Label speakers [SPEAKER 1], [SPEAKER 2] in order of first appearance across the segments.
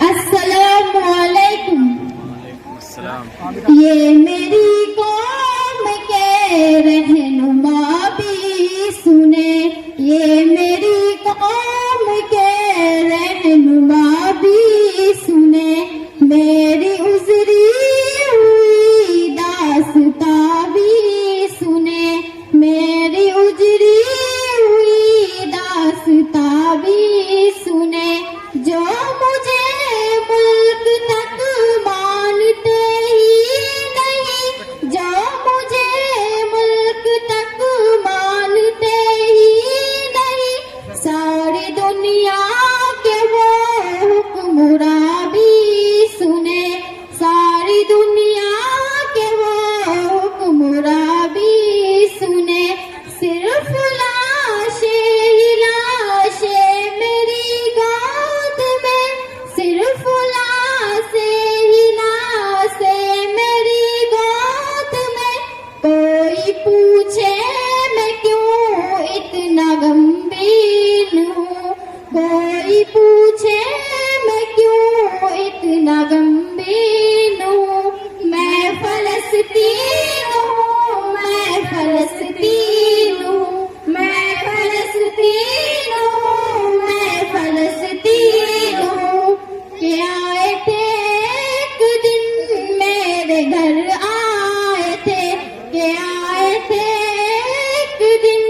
[SPEAKER 1] अस्सलामुअलैकुम। ये मेरी कौम के रहनुमा भी सुने, ये मेरी कौम के रहनुमा भी सुने, मेरी उजरी हुई दास्ता भी सुने, मेरी उजरी हुई दास्ता भी सुने। जो मुझे मुल्क तक मानते ही नहीं, जो मुझे मुल्क तक मानते ही नहीं, सारी दुनिया के वो हुक्मरां भी सुने, सारी दुनिया के वो हुक्मरां भी सुने। सिर्फ लाशे ही लाशे मेरी गोद में, सिर्फ लाशे ही लाशे मेरी गोद में। कोई पूछे मैं क्यों इतना गमगीन हूँ, कोई पूछे मैं क्यों इतना गमगीन हूँ। मैं फलस्तीन हूँ, मैं फलस्तीन हूँ, मैं फलस्तीन हूँ, मैं फलस्तीन हूँ। के आए थे एक दिन मेरे घर आए थे, के आए थे एक दिन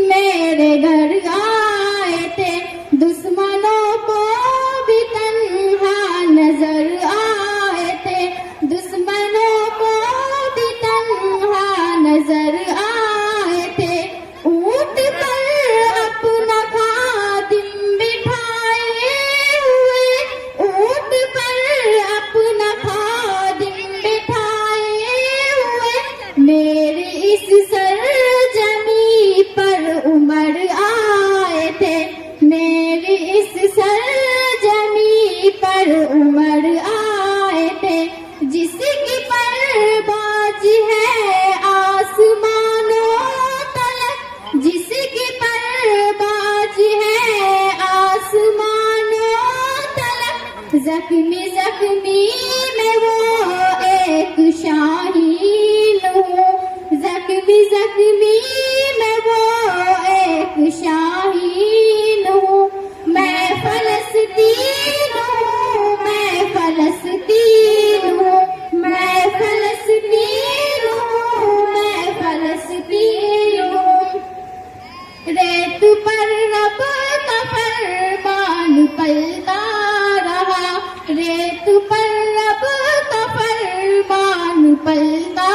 [SPEAKER 1] मेरे घर आए थे। दुश्मनों को भी तन्हा नजर आए थे, दुश्मनों को भी तन्हा नजर आए थे। ऊंट पर अपना खादिम बिठाए हुए, ऊंट पर अपना खादिम बिठाए हुए, मेरे इस सरजमी पर उमर आए थे, मेरी इस सरजमी पर उमर आए थे। जिसकी परवाज़ है आसमानों तलक, जिसकी परवाज़ है आसमानों तलक, जख्मी जख्मी में वो एक शाहीन हूँ, जख्मी जख्मी में वो एक शाहीन हूँ। मैं फलस्तीन हूँ, मैं फलस्तीन हूँ, मैं फलस्तीन हूँ, मैं फलस्तीन हूँ। रेत पर रब का फरमान पलता रहा, रेत पर रब का फरमान पलता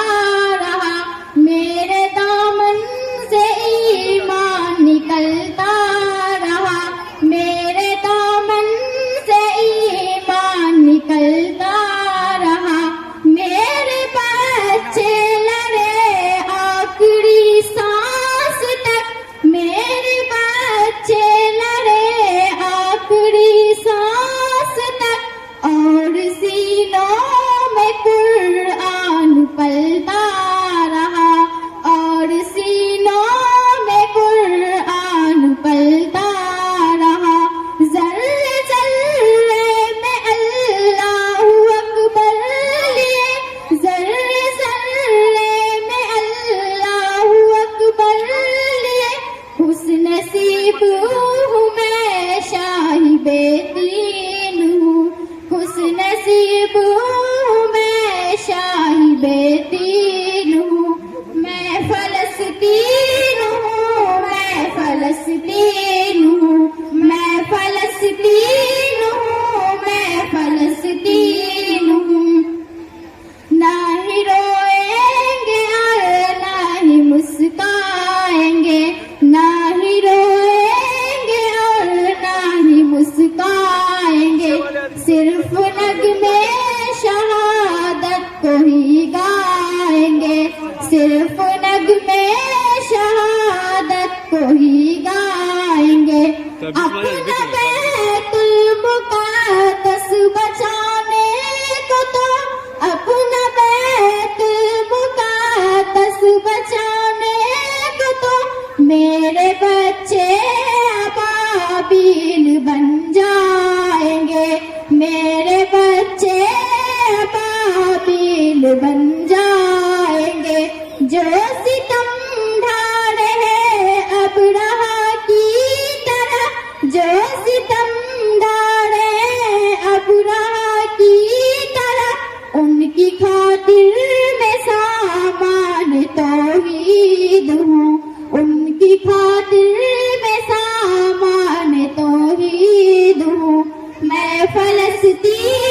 [SPEAKER 1] रहा। मेरे दामन से ईमान निकलता रहा, मेरे दामन से ईमान निकलता रहा। मेरे बच्चे लड़े आखिरी सांस तक, मेरे बच्चे लड़े आखिरी सांस तक, और सीनों में कुरान पलता रहा, और सीनों में कुरान पलता रहा। जर्रे जर्रे में अल्लाहू अकबर लिए, जर्रे जर्रे में अल्लाहू अकबर लिए। खुशनसीब हूँ मैं शाही बेदीन हूँ, खुशनसीब हूँ मैं शाही बेदीन हूँ। मैं फलस्तीन हूँ, मैं फलस्तीन हूँ, मैं फलस्तीन हूँ, मैं फलस्तीन हूँ। ना ही रोएंगे और ना ही मुस्काएंगे, ना ही रोएंगे और ना ही मुस्काएंगे। सिर्फ नगमे शहादत को ही गाएंगे, सिर्फ नगमे शहादत को ही गाएंगे। अपना बैतुल मुक़द्दस बचाने को तो, अपना बैतुल मुक़द्दस बचाने को तो मेरे बच्चे अबाबील बन जाएंगे। मेरे बच्चे अबाबिल बन जाएंगे जो सितम ढा रहे अबरहा की तरह, जो सितम ढा रहे अबरहा की तरह। उनकी खातिर मैं सामान तौहीद हूँ, उनकी खातिर मैं सामान तौहीद हूँ। मैं फलस्तीन